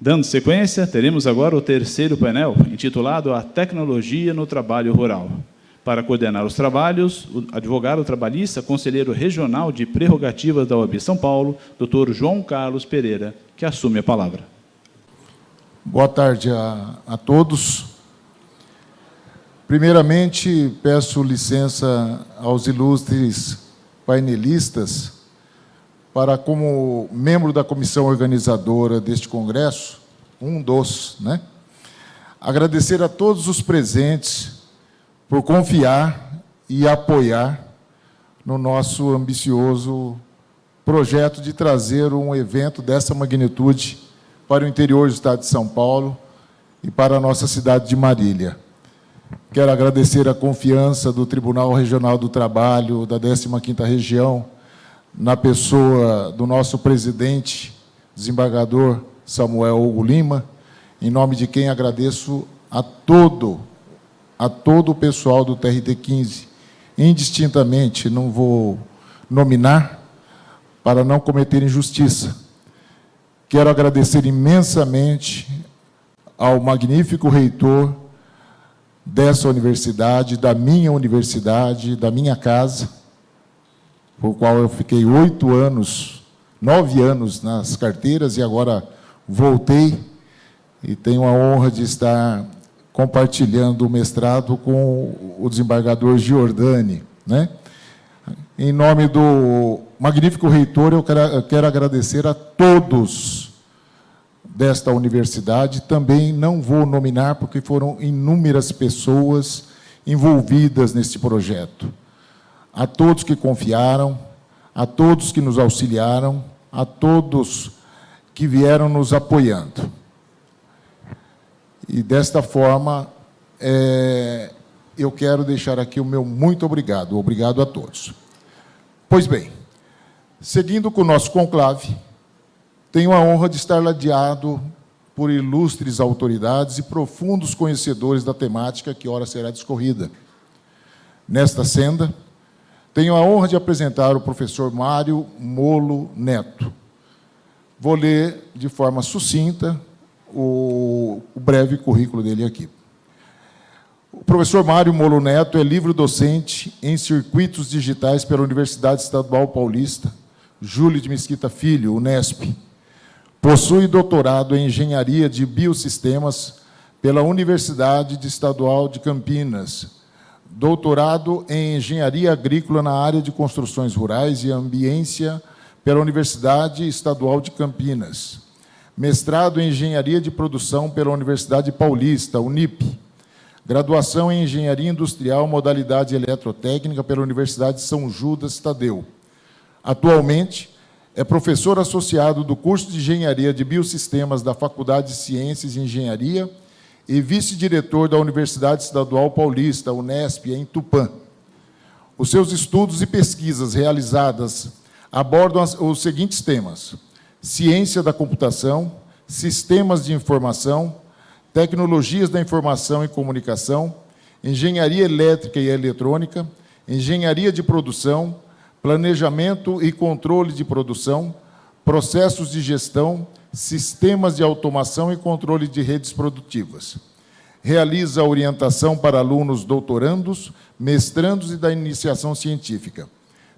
Dando sequência, teremos agora o terceiro painel, intitulado A Tecnologia no Trabalho Rural. Para coordenar os trabalhos, o advogado trabalhista, conselheiro regional de prerrogativas da OAB São Paulo, Dr. João Carlos Pereira, que assume a palavra. Boa tarde a todos. Primeiramente, peço licença aos ilustres painelistas para, como membro da comissão organizadora deste congresso, agradecer a todos os presentes por confiar e apoiar no nosso ambicioso projeto de trazer um evento dessa magnitude para o interior do estado de São Paulo e para a nossa cidade de Marília. Quero agradecer a confiança do Tribunal Regional do Trabalho da 15ª Região, na pessoa do nosso presidente, desembargador Samuel Hugo Lima, em nome de quem agradeço a todo o pessoal do TRT-15, indistintamente, não vou nominar para não cometer injustiça. Quero agradecer imensamente ao magnífico reitor dessa universidade, da minha casa, por qual eu fiquei 9 anos nas carteiras, e agora voltei, e tenho a honra de estar compartilhando o mestrado com o desembargador Giordani, Em nome do magnífico reitor, eu quero agradecer a todos desta universidade. Também não vou nominar, porque foram inúmeras pessoas envolvidas neste projeto. A todos que confiaram, a todos que nos auxiliaram, a todos que vieram nos apoiando. E, desta forma, eu quero deixar aqui o meu muito obrigado. Obrigado a todos. Pois bem, seguindo com o nosso conclave, tenho a honra de estar ladeado por ilustres autoridades e profundos conhecedores da temática que ora será discorrida. Nesta senda, tenho a honra de apresentar o professor Mário Molo Neto. Vou ler de forma sucinta o breve currículo dele aqui. O professor Mário Molo Neto é livre-docente em circuitos digitais pela Universidade Estadual Paulista, Júlio de Mesquita Filho, Unesp. Possui doutorado em Engenharia de Biosistemas pela Universidade Estadual de Campinas, doutorado em Engenharia Agrícola na área de Construções Rurais e Ambiência pela Universidade Estadual de Campinas, mestrado em Engenharia de Produção pela Universidade Paulista, Unip, graduação em Engenharia Industrial, modalidade Eletrotécnica pela Universidade São Judas Tadeu. Atualmente, é professor associado do curso de Engenharia de Biosistemas da Faculdade de Ciências e Engenharia e vice-diretor da Universidade Estadual Paulista, Unesp, em Tupã. Os seus estudos e pesquisas realizadas abordam os seguintes temas: ciência da computação, sistemas de informação, tecnologias da informação e comunicação, engenharia elétrica e eletrônica, engenharia de produção, planejamento e controle de produção, processos de gestão, sistemas de automação e controle de redes produtivas. Realiza orientação para alunos doutorandos, mestrandos e da iniciação científica.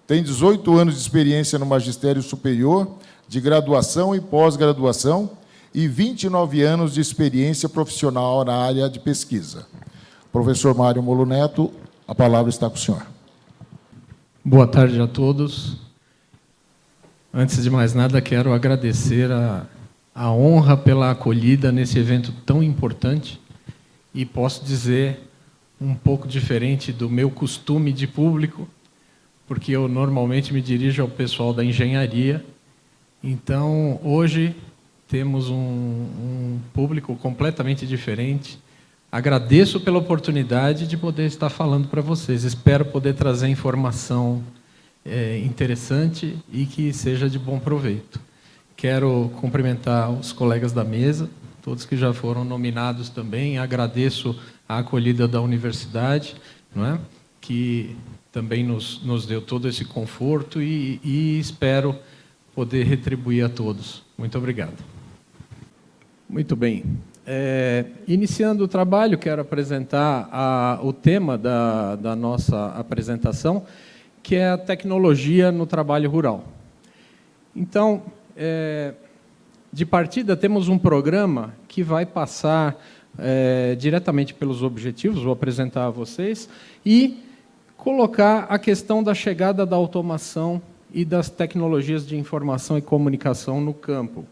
Tem 18 anos de experiência no magistério superior, de graduação e pós-graduação, e 29 anos de experiência profissional na área de pesquisa. Professor Mário Molo Neto, a palavra está com o senhor. Boa tarde a todos. Antes de mais nada, quero agradecer a honra pela acolhida nesse evento tão importante, e posso dizer, um pouco diferente do meu costume de público, porque eu normalmente me dirijo ao pessoal da engenharia. Então, hoje, temos um público completamente diferente. Agradeço pela oportunidade de poder estar falando para vocês. Espero poder trazer informação interessante e que seja de bom proveito. Quero cumprimentar os colegas da mesa, todos que já foram nominados também. Agradeço a acolhida da universidade, que também nos deu todo esse conforto, e espero poder retribuir a todos. Muito obrigado. Muito bem. Iniciando o trabalho, quero apresentar o tema da nossa apresentação, que é a tecnologia no trabalho rural. Então, de partida, temos um programa que vai passar diretamente pelos objetivos, vou apresentar a vocês, e colocar a questão da chegada da automação e das tecnologias de informação e comunicação no campo.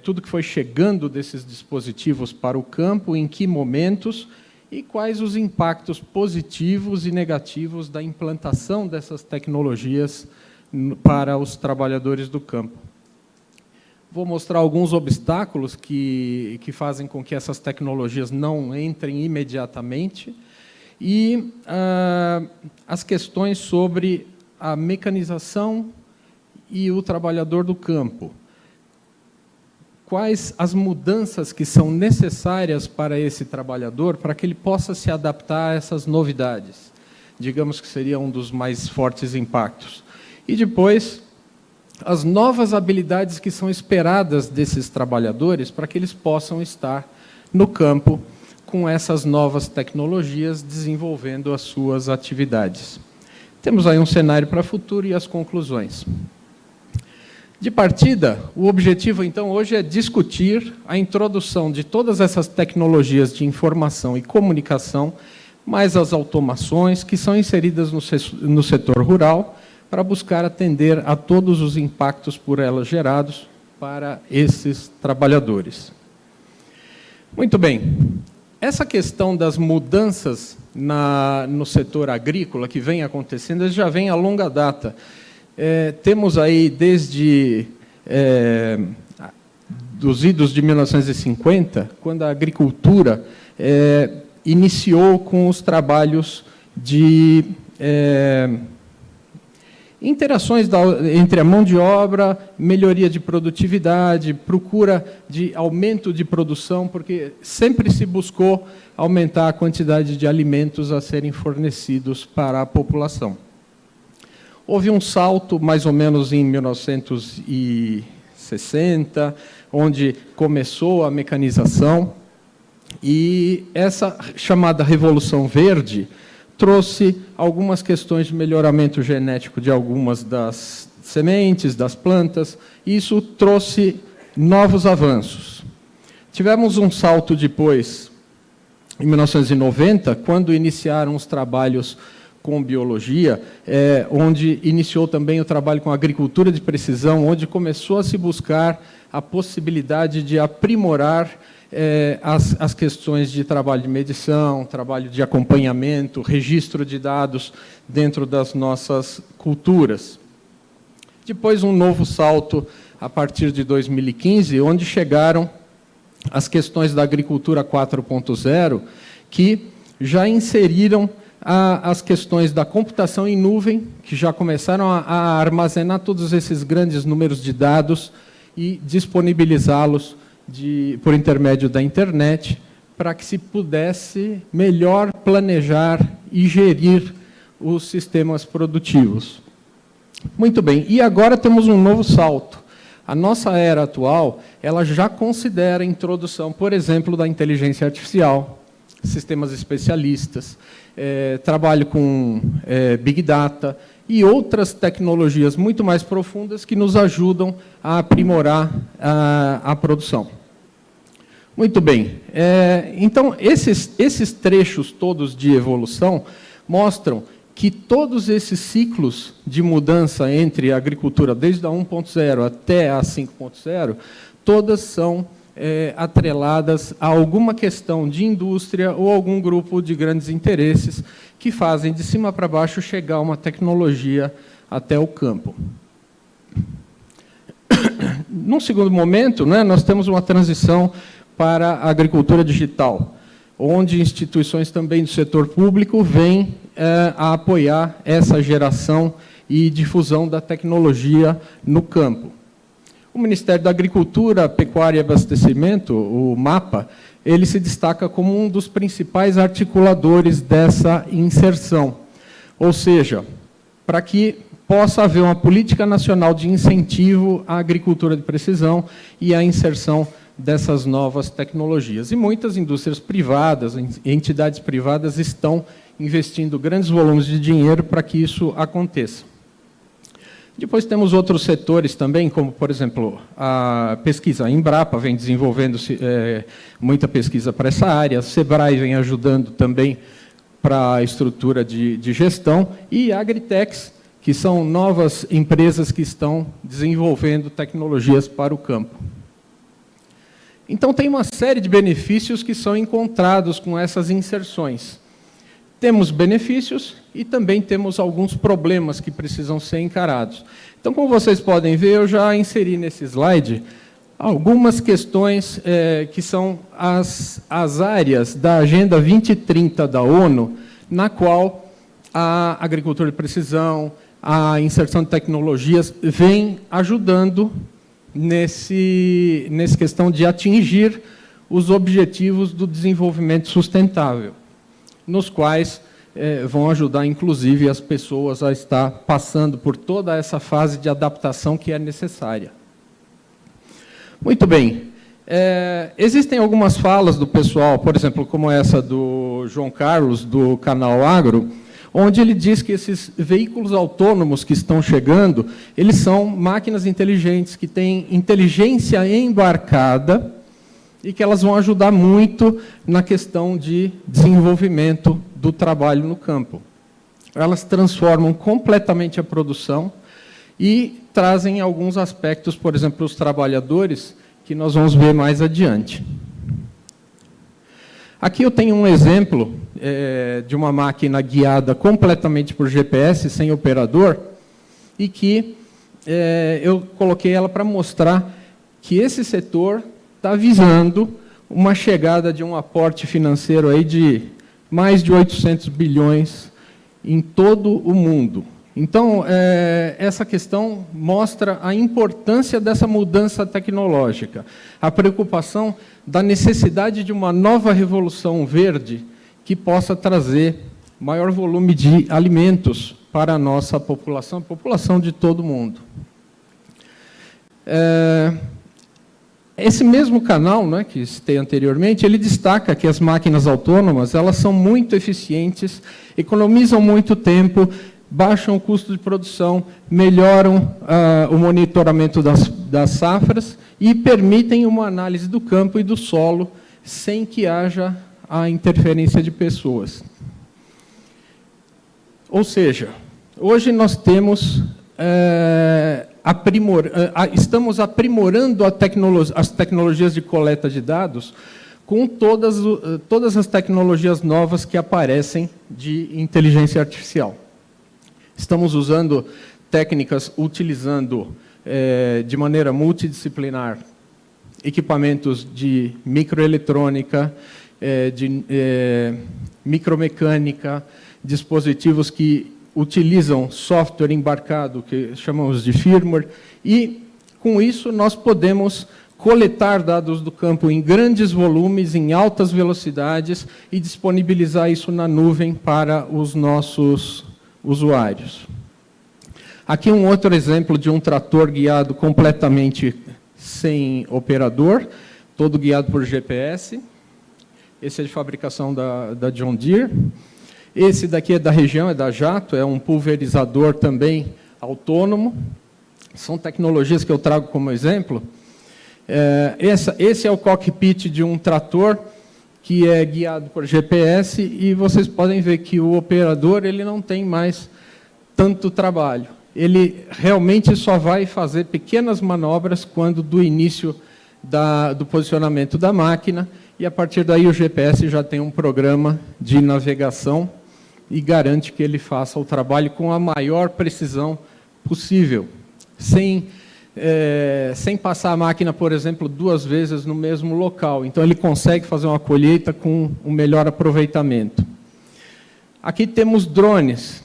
Tudo que foi chegando desses dispositivos para o campo, em que momentos e quais os impactos positivos e negativos da implantação dessas tecnologias para os trabalhadores do campo. Vou mostrar alguns obstáculos que fazem com que essas tecnologias não entrem imediatamente e as questões sobre a mecanização e o trabalhador do campo. Quais as mudanças que são necessárias para esse trabalhador, para que ele possa se adaptar a essas novidades. Digamos que seria um dos mais fortes impactos. E depois, as novas habilidades que são esperadas desses trabalhadores para que eles possam estar no campo com essas novas tecnologias, desenvolvendo as suas atividades. Temos aí um cenário para o futuro e as conclusões. De partida, o objetivo, então, hoje é discutir a introdução de todas essas tecnologias de informação e comunicação, mais as automações que são inseridas no setor rural, para buscar atender a todos os impactos por elas gerados para esses trabalhadores. Muito bem. Essa questão das mudanças no setor agrícola que vem acontecendo, já vem a longa data. Temos aí, desde dos idos de 1950, quando a agricultura iniciou com os trabalhos de interações entre a mão de obra, melhoria de produtividade, procura de aumento de produção, porque sempre se buscou aumentar a quantidade de alimentos a serem fornecidos para a população. Houve um salto, mais ou menos em 1960, onde começou a mecanização, e essa chamada Revolução Verde trouxe algumas questões de melhoramento genético de algumas das sementes, das plantas, e isso trouxe novos avanços. Tivemos um salto depois, em 1990, quando iniciaram os trabalhos com biologia, onde iniciou também o trabalho com agricultura de precisão, onde começou a se buscar a possibilidade de aprimorar as questões de trabalho de medição, trabalho de acompanhamento, registro de dados dentro das nossas culturas. Depois, um novo salto a partir de 2015, onde chegaram as questões da agricultura 4.0, que já inseriram as questões da computação em nuvem, que já começaram a armazenar todos esses grandes números de dados e disponibilizá-los por intermédio da internet, para que se pudesse melhor planejar e gerir os sistemas produtivos. Muito bem, e agora temos um novo salto. A nossa era atual, ela já considera a introdução, por exemplo, da inteligência artificial, sistemas especialistas, trabalho com Big Data e outras tecnologias muito mais profundas que nos ajudam a aprimorar a produção. Muito bem. Então, esses trechos todos de evolução mostram que todos esses ciclos de mudança entre a agricultura, desde a 1.0 até a 5.0, todas são atreladas a alguma questão de indústria ou algum grupo de grandes interesses que fazem, de cima para baixo, chegar uma tecnologia até o campo. Num segundo momento, nós temos uma transição para a agricultura digital, onde instituições também do setor público vêm a apoiar essa geração e difusão da tecnologia no campo. O Ministério da Agricultura, Pecuária e Abastecimento, o MAPA, ele se destaca como um dos principais articuladores dessa inserção. Ou seja, para que possa haver uma política nacional de incentivo à agricultura de precisão e à inserção dessas novas tecnologias. E muitas indústrias privadas, entidades privadas, estão investindo grandes volumes de dinheiro para que isso aconteça. Depois temos outros setores também, como, por exemplo, a pesquisa. A Embrapa vem desenvolvendo muita pesquisa para essa área, a Sebrae vem ajudando também para a estrutura de gestão, e a Agritechs, que são novas empresas que estão desenvolvendo tecnologias para o campo. Então, tem uma série de benefícios que são encontrados com essas inserções. Temos benefícios e também temos alguns problemas que precisam ser encarados. Então, como vocês podem ver, eu já inseri nesse slide algumas questões que são as áreas da Agenda 2030 da ONU, na qual a agricultura de precisão, a inserção de tecnologias vem ajudando nessa questão de atingir os objetivos do desenvolvimento sustentável, nos quais vão ajudar, inclusive, as pessoas a estar passando por toda essa fase de adaptação que é necessária. Muito bem. Existem algumas falas do pessoal, por exemplo, como essa do João Carlos, do Canal Agro, onde ele diz que esses veículos autônomos que estão chegando, eles são máquinas inteligentes, que têm inteligência embarcada, e que elas vão ajudar muito na questão de desenvolvimento do trabalho no campo. Elas transformam completamente a produção e trazem alguns aspectos, por exemplo, os trabalhadores, que nós vamos ver mais adiante. Aqui eu tenho um exemplo de uma máquina guiada completamente por GPS, sem operador, e que eu coloquei ela para mostrar que esse setor está visando uma chegada de um aporte financeiro aí de mais de 800 bilhões em todo o mundo. Então, essa questão mostra a importância dessa mudança tecnológica, a preocupação da necessidade de uma nova revolução verde que possa trazer maior volume de alimentos para a nossa população, a população de todo o mundo. Esse mesmo canal, né, que citei anteriormente, ele destaca que as máquinas autônomas elas são muito eficientes, economizam muito tempo, baixam o custo de produção, melhoram o monitoramento das safras e permitem uma análise do campo e do solo sem que haja a interferência de pessoas. Ou seja, hoje nós temos estamos aprimorando as tecnologias de coleta de dados com todas as tecnologias novas que aparecem de inteligência artificial. Estamos usando técnicas, utilizando de maneira multidisciplinar equipamentos de microeletrônica, de micromecânica, dispositivos que utilizam software embarcado, que chamamos de firmware, e, com isso, nós podemos coletar dados do campo em grandes volumes, em altas velocidades, e disponibilizar isso na nuvem para os nossos usuários. Aqui um outro exemplo de um trator guiado completamente sem operador, todo guiado por GPS. Esse é de fabricação da John Deere. Esse daqui é da região, é da Jato, é um pulverizador também autônomo. São tecnologias que eu trago como exemplo. Esse é o cockpit de um trator que é guiado por GPS, e vocês podem ver que o operador ele não tem mais tanto trabalho. Ele realmente só vai fazer pequenas manobras quando do início do posicionamento da máquina, e a partir daí o GPS já tem um programa de navegação e garante que ele faça o trabalho com a maior precisão possível, sem passar a máquina, por exemplo, 2 vezes no mesmo local. Então, ele consegue fazer uma colheita com um melhor aproveitamento. Aqui temos drones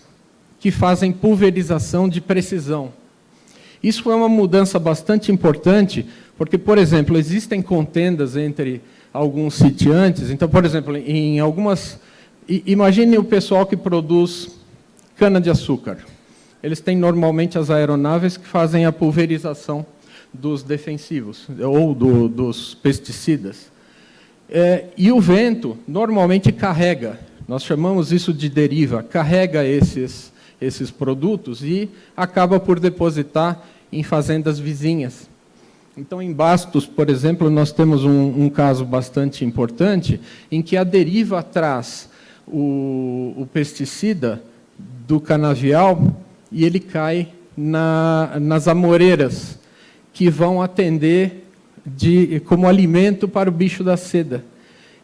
que fazem pulverização de precisão. Isso foi uma mudança bastante importante, porque, por exemplo, existem contendas entre alguns sitiantes. Então, por exemplo, em algumas... Imagine o pessoal que produz cana-de-açúcar. Eles têm normalmente as aeronaves que fazem a pulverização dos defensivos ou dos pesticidas. E o vento normalmente carrega, nós chamamos isso de deriva, carrega esses produtos e acaba por depositar em fazendas vizinhas. Então, em Bastos, por exemplo, nós temos um caso bastante importante em que a deriva traz o pesticida do canavial e ele cai nas amoreiras, que vão atender como alimento para o bicho da seda.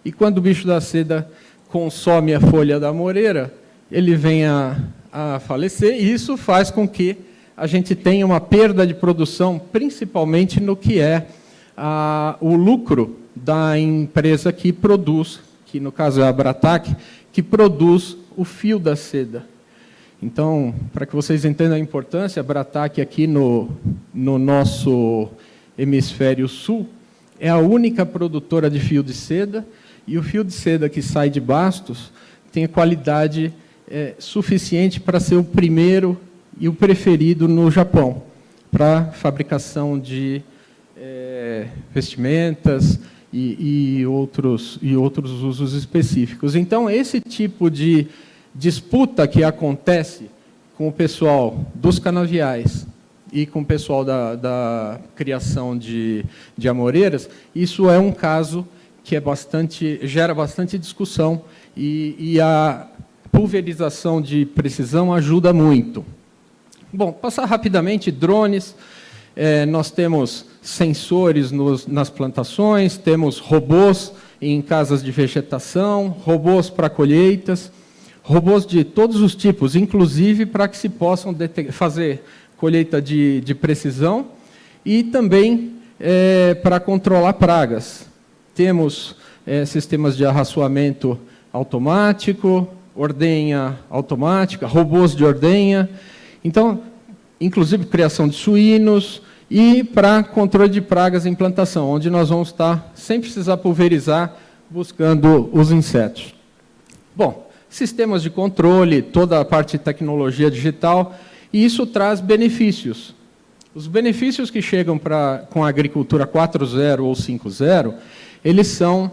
E quando o bicho da seda consome a folha da amoreira, ele vem a falecer, e isso faz com que a gente tenha uma perda de produção, principalmente no que é o lucro da empresa que produz, que no caso é a Bratac, que produz o fio da seda. Então, para que vocês entendam a importância, a Bratac aqui no nosso hemisfério sul é a única produtora de fio de seda, e o fio de seda que sai de Bastos tem a qualidade suficiente para ser o primeiro e o preferido no Japão, para fabricação de vestimentas e outros usos específicos. Então, esse tipo de disputa que acontece com o pessoal dos canaviais e com o pessoal da criação de amoreiras, isso é um caso que gera bastante discussão, e a pulverização de precisão ajuda muito. Bom, passar rapidamente, drones. Nós temos sensores nas plantações, temos robôs em casas de vegetação, robôs para colheitas, robôs de todos os tipos, inclusive para que se possam fazer colheita de precisão e também para controlar pragas. Temos sistemas de arraçoamento automático, ordenha automática, robôs de ordenha. Então, inclusive criação de suínos e para controle de pragas em plantação, onde nós vamos estar, sem precisar pulverizar, buscando os insetos. Bom, sistemas de controle, toda a parte de tecnologia digital, e isso traz benefícios. Os benefícios que chegam com a agricultura 4.0 ou 5.0, eles são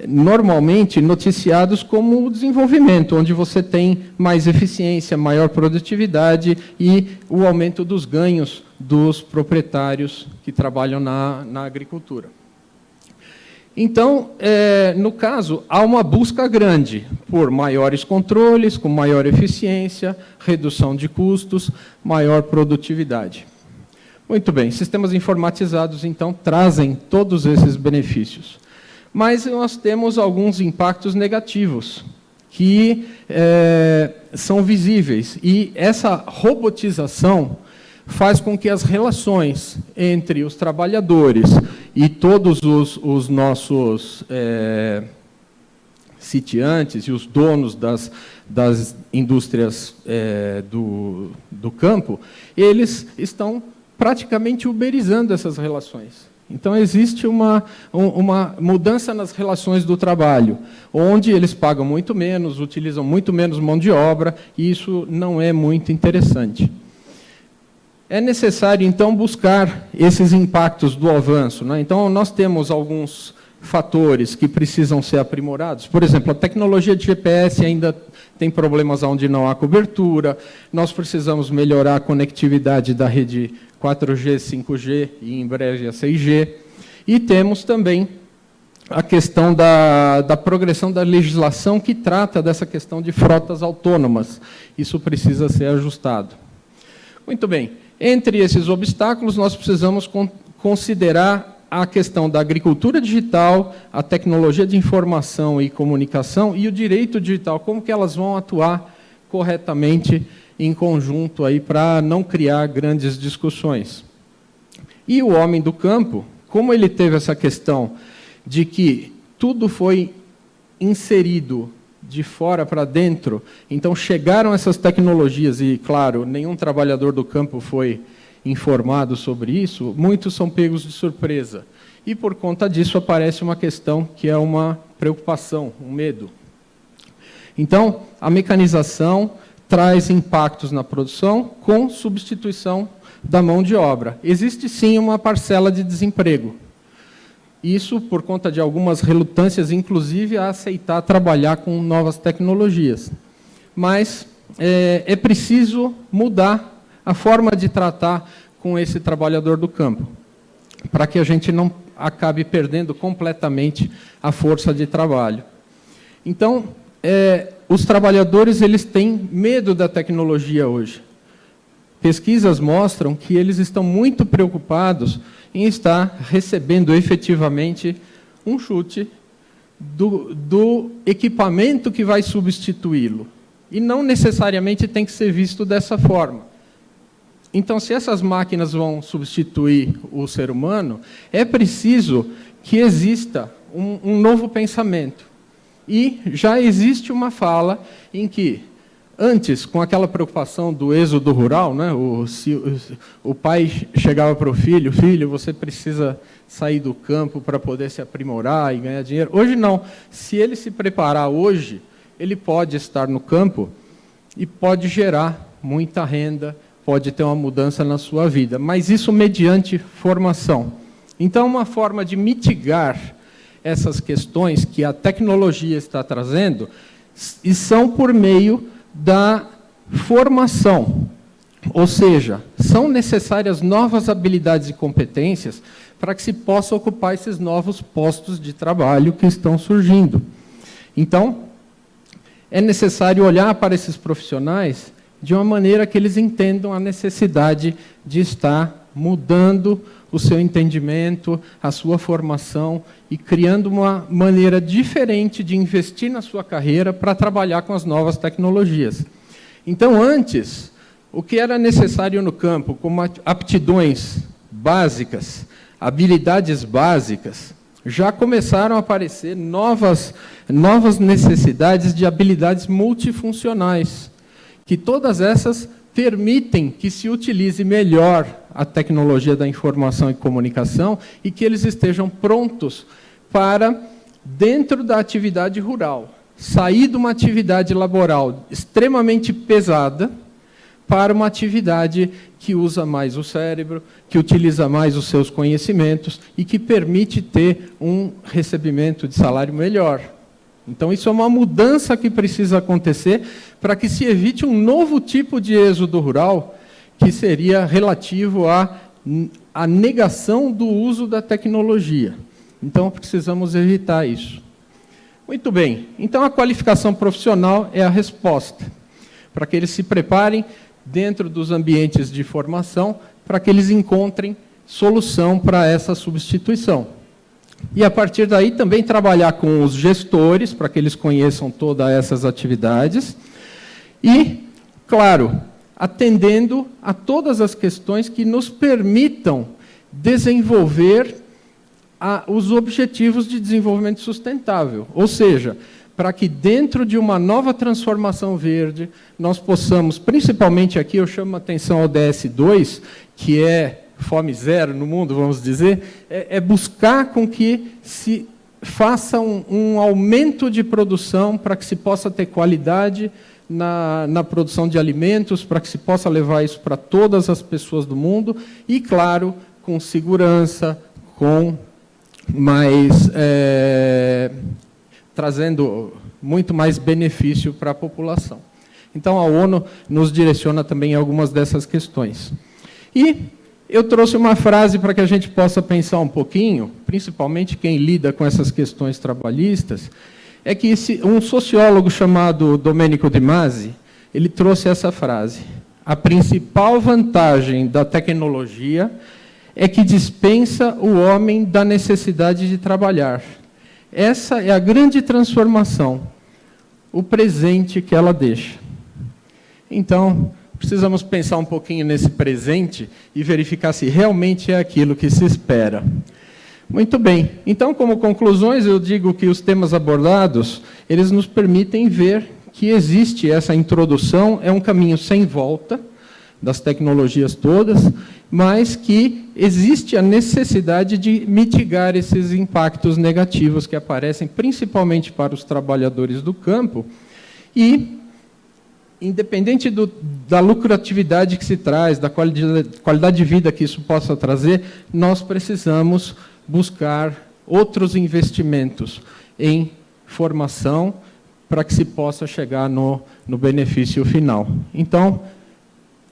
normalmente noticiados como desenvolvimento, onde você tem mais eficiência, maior produtividade e o aumento dos ganhos dos proprietários que trabalham na agricultura. Então, no caso, há uma busca grande por maiores controles, com maior eficiência, redução de custos, maior produtividade. Muito bem, sistemas informatizados, então, trazem todos esses benefícios. Mas nós temos alguns impactos negativos que são visíveis. E essa robotização faz com que as relações entre os trabalhadores e todos os nossos sitiantes e os donos das indústrias do campo, eles estão praticamente uberizando essas relações. Então, existe uma mudança nas relações do trabalho, onde eles pagam muito menos, utilizam muito menos mão de obra, e isso não é muito interessante. É necessário, então, buscar esses impactos do avanço, né? Então, nós temos alguns fatores que precisam ser aprimorados. Por exemplo, a tecnologia de GPS ainda tem problemas onde não há cobertura, nós precisamos melhorar a conectividade da rede 4G, 5G e, em breve, a 6G. E temos também a questão da progressão da legislação que trata dessa questão de frotas autônomas. Isso precisa ser ajustado. Muito bem. Entre esses obstáculos, nós precisamos considerar a questão da agricultura digital, a tecnologia de informação e comunicação e o direito digital, como que elas vão atuar corretamente em conjunto aí para não criar grandes discussões. E o homem do campo, como ele teve essa questão de que tudo foi inserido de fora para dentro, então chegaram essas tecnologias e, claro, nenhum trabalhador do campo foi informado sobre isso, muitos são pegos de surpresa. E, por conta disso, aparece uma questão que é uma preocupação, um medo. Então, a mecanização traz impactos na produção com substituição da mão de obra. Existe, sim, uma parcela de desemprego. Isso por conta de algumas relutâncias, inclusive, a aceitar trabalhar com novas tecnologias. Mas é preciso mudar a forma de tratar com esse trabalhador do campo, para que a gente não acabe perdendo completamente a força de trabalho. Então, os trabalhadores eles têm medo da tecnologia hoje. Pesquisas mostram que eles estão muito preocupados em estar recebendo efetivamente um chute do equipamento que vai substituí-lo. E não necessariamente tem que ser visto dessa forma. Então, se essas máquinas vão substituir o ser humano, é preciso que exista um novo pensamento. E já existe uma fala em que, antes, com aquela preocupação do êxodo rural, né, o pai chegava para o filho, filho, você precisa sair do campo para poder se aprimorar e ganhar dinheiro. Hoje não. Se ele se preparar hoje, ele pode estar no campo e pode gerar muita renda, pode ter uma mudança na sua vida, mas isso mediante formação. Então, uma forma de mitigar essas questões que a tecnologia está trazendo e são por meio da formação. Ou seja, são necessárias novas habilidades e competências para que se possa ocupar esses novos postos de trabalho que estão surgindo. Então, é necessário olhar para esses profissionais de uma maneira que eles entendam a necessidade de estar mudando o seu entendimento, a sua formação e criando uma maneira diferente de investir na sua carreira para trabalhar com as novas tecnologias. Então, antes, o que era necessário no campo, como aptidões básicas, habilidades básicas, já começaram a aparecer novas necessidades de habilidades multifuncionais, que todas essas permitem que se utilize melhor a tecnologia da informação e comunicação e que eles estejam prontos para, dentro da atividade rural, sair de uma atividade laboral extremamente pesada para uma atividade que usa mais o cérebro, que utiliza mais os seus conhecimentos e que permite ter um recebimento de salário melhor. Então, isso é uma mudança que precisa acontecer para que se evite um novo tipo de êxodo rural, que seria relativo à negação do uso da tecnologia. Então, precisamos evitar isso. Muito bem. Então, a qualificação profissional é a resposta, para que eles se preparem dentro dos ambientes de formação, para que eles encontrem solução para essa substituição. E, a partir daí, também trabalhar com os gestores, para que eles conheçam todas essas atividades. E, claro, atendendo a todas as questões que nos permitam desenvolver os objetivos de desenvolvimento sustentável. Ou seja, para que dentro de uma nova transformação verde, nós possamos, principalmente aqui, eu chamo a atenção ao ODS 2, que é fome zero no mundo, vamos dizer, é buscar com que se faça um aumento de produção para que se possa ter qualidade na produção de alimentos, para que se possa levar isso para todas as pessoas do mundo e, claro, com segurança, com mais trazendo muito mais benefício para a população. Então, a ONU nos direciona também em algumas dessas questões. E eu trouxe uma frase para que a gente possa pensar um pouquinho, principalmente quem lida com essas questões trabalhistas, é que um sociólogo chamado Domenico De Masi, ele trouxe essa frase: a principal vantagem da tecnologia é que dispensa o homem da necessidade de trabalhar. Essa é a grande transformação, o presente que ela deixa. Então, precisamos pensar um pouquinho nesse presente e verificar se realmente é aquilo que se espera. Muito bem. Então, como conclusões, eu digo que os temas abordados, eles nos permitem ver que existe essa introdução, é um caminho sem volta das tecnologias todas, mas que existe a necessidade de mitigar esses impactos negativos que aparecem, principalmente para os trabalhadores do campo, e independente da lucratividade que se traz, da qualidade de vida que isso possa trazer, nós precisamos buscar outros investimentos em formação para que se possa chegar no benefício final. Então,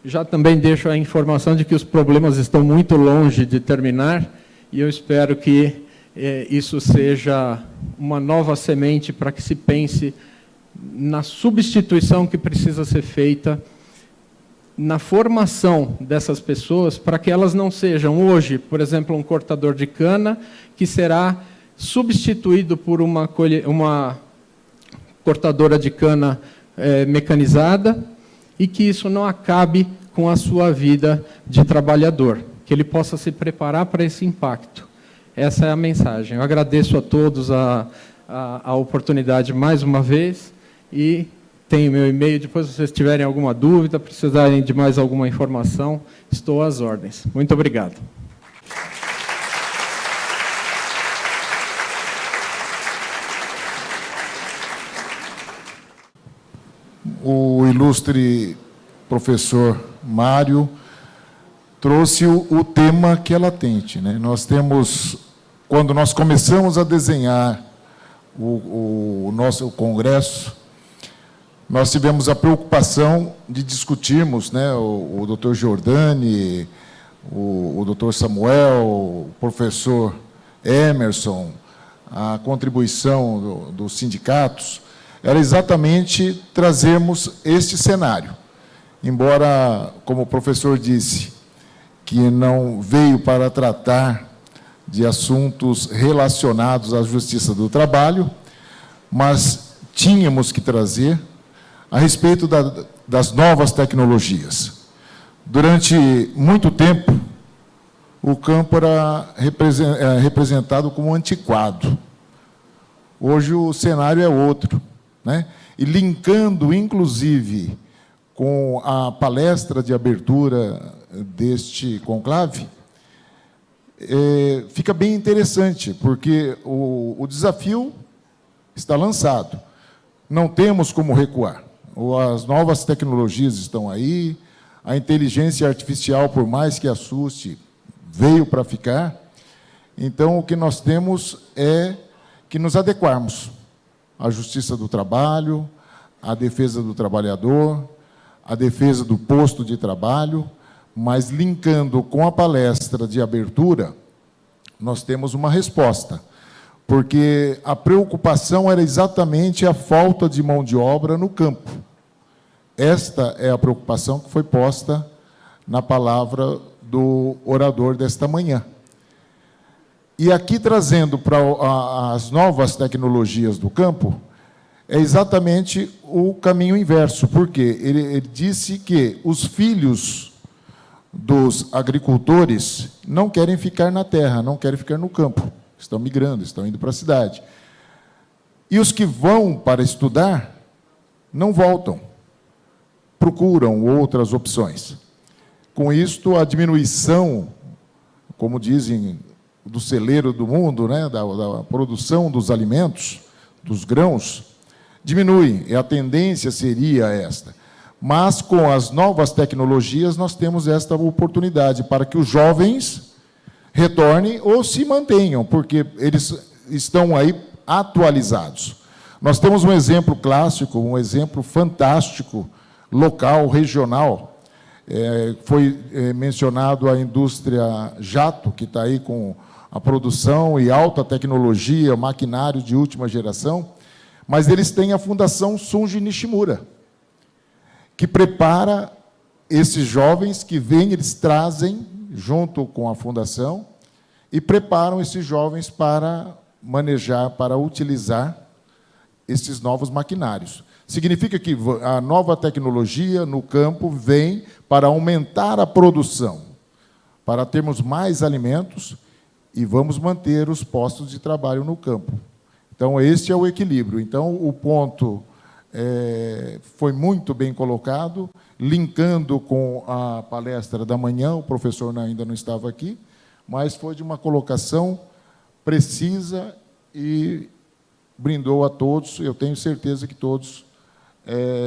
já também deixo a informação de que os problemas estão muito longe de terminar, e eu espero que isso seja uma nova semente para que se pense na substituição que precisa ser feita, na formação dessas pessoas, para que elas não sejam hoje, por exemplo, um cortador de cana, que será substituído por uma cortadora de cana mecanizada, e que isso não acabe com a sua vida de trabalhador, que ele possa se preparar para esse impacto. Essa é a mensagem. Eu agradeço a todos a oportunidade mais uma vez, e tenho meu e-mail. Depois, se vocês tiverem alguma dúvida, precisarem de mais alguma informação, estou às ordens. Muito obrigado. O ilustre professor Mário trouxe o tema que é latente, né? Nós temos, quando nós começamos a desenhar o nosso congresso, nós tivemos a preocupação de discutirmos, né, o doutor Giordani, o doutor Samuel, o professor Emerson, a contribuição dos sindicatos, era exatamente trazermos este cenário. Embora, como o professor disse, que não veio para tratar de assuntos relacionados à justiça do trabalho, mas tínhamos que trazer a respeito das novas tecnologias. Durante muito tempo, o campo era representado como antiquado. Hoje o cenário é outro, né? E linkando, inclusive, com a palestra de abertura deste conclave, fica bem interessante, porque o desafio está lançado. Não temos como recuar. As novas tecnologias estão aí, a inteligência artificial, por mais que assuste, veio para ficar. Então, o que nós temos é que nos adequarmos à justiça do trabalho, à defesa do trabalhador, à defesa do posto de trabalho, mas linkando com a palestra de abertura, nós temos uma resposta, porque a preocupação era exatamente a falta de mão de obra no campo. Esta é a preocupação que foi posta na palavra do orador desta manhã. E aqui, trazendo para as novas tecnologias do campo, é exatamente o caminho inverso, porque ele disse que os filhos dos agricultores não querem ficar na terra, não querem ficar no campo, estão migrando, estão indo para a cidade. E os que vão para estudar não voltam, procuram outras opções. Com isto, a diminuição, como dizem, do celeiro do mundo, né, da produção dos alimentos, dos grãos, diminui, e a tendência seria esta. Mas, com as novas tecnologias, nós temos esta oportunidade para que os jovens retornem ou se mantenham, porque eles estão aí atualizados. Nós temos um exemplo clássico, um exemplo fantástico, local, regional. Foi mencionado a indústria Jato, que está aí com a produção e alta tecnologia, maquinário de última geração, mas eles têm a Fundação Sunji Nishimura, que prepara esses jovens que vêm, eles trazem, junto com a fundação, e preparam esses jovens para manejar, para utilizar esses novos maquinários. Significa que a nova tecnologia no campo vem para aumentar a produção, para termos mais alimentos e vamos manter os postos de trabalho no campo. Então, este é o equilíbrio. Então, o ponto foi muito bem colocado, linkando com a palestra da manhã, o professor ainda não estava aqui, mas foi de uma colocação precisa e brindou a todos. Eu tenho certeza que todos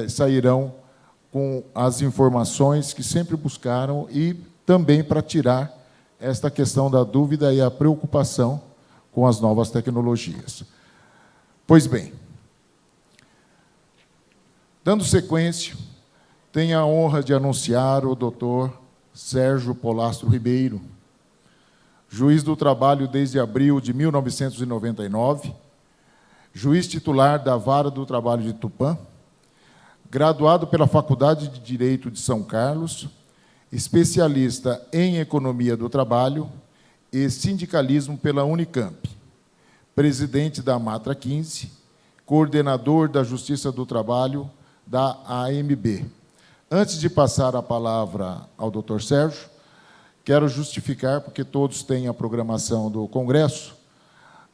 sairão com as informações que sempre buscaram e também para tirar esta questão da dúvida e a preocupação com as novas tecnologias. Pois bem, dando sequência, tenho a honra de anunciar o doutor Sérgio Polastro Ribeiro, juiz do trabalho desde abril de 1999, juiz titular da Vara do Trabalho de Tupã, graduado pela Faculdade de Direito de São Carlos, especialista em Economia do Trabalho e Sindicalismo pela Unicamp, presidente da Matra 15, coordenador da Justiça do Trabalho da AMB. Antes de passar a palavra ao doutor Sérgio, quero justificar, porque todos têm a programação do Congresso,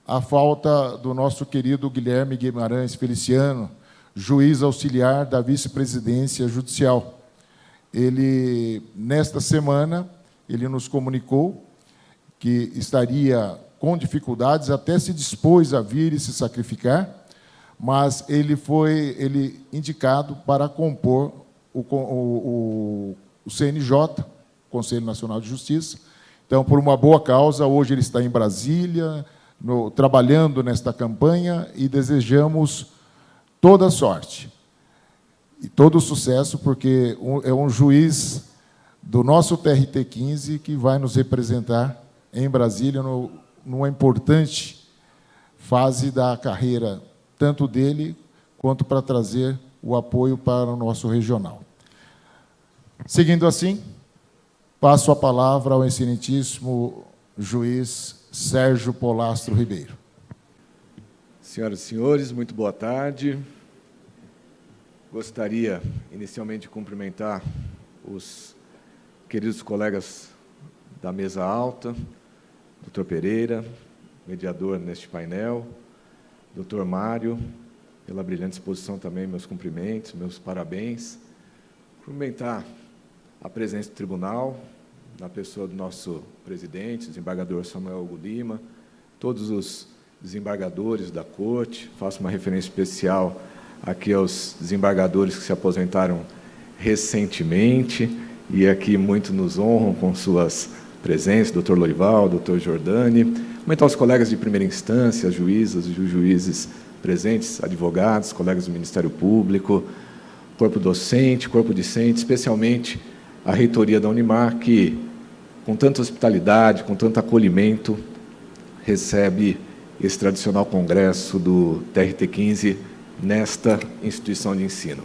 a falta do nosso querido Guilherme Guimarães Feliciano, juiz auxiliar da Vice-Presidência Judicial. Ele, nesta semana, ele nos comunicou que estaria com dificuldades, até se dispôs a vir e se sacrificar, mas ele foi indicado para compor o CNJ, Conselho Nacional de Justiça. Então, por uma boa causa, hoje ele está em Brasília, trabalhando nesta campanha, e desejamos toda a sorte e todo o sucesso, porque é um juiz do nosso TRT 15 que vai nos representar em Brasília numa importante fase da carreira, tanto dele quanto para trazer o apoio para o nosso regional. Seguindo assim, passo a palavra ao excelentíssimo juiz Sérgio Polastro Ribeiro. Senhoras e senhores, muito boa tarde. Gostaria, inicialmente, de cumprimentar os queridos colegas da mesa alta, doutor Pereira, mediador neste painel, doutor Mário, pela brilhante exposição também, meus cumprimentos, meus parabéns. Cumprimentar a presença do tribunal, na pessoa do nosso presidente, desembargador Samuel Hugo Lima, todos os desembargadores da Corte, faço uma referência especial aqui aos desembargadores que se aposentaram recentemente e aqui muito nos honram com suas presenças, doutor Lorival, doutor Jordani, comentar aos colegas de primeira instância, juízas e juízes presentes, advogados, colegas do Ministério Público, corpo docente, corpo discente, especialmente a reitoria da Unimar, que, com tanta hospitalidade, com tanto acolhimento, recebe esse tradicional congresso do TRT 15 nesta instituição de ensino.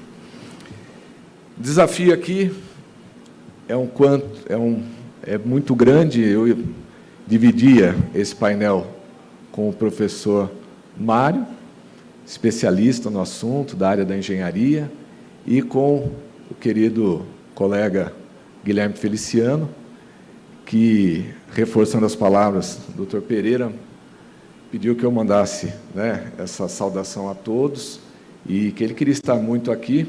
O desafio aqui é muito grande. Eu dividia esse painel com o professor Mário, especialista no assunto da área da engenharia, e com o querido colega Guilherme Feliciano, que, reforçando as palavras do Dr. Pereira, pediu que eu mandasse, essa saudação a todos e que ele queria estar muito aqui.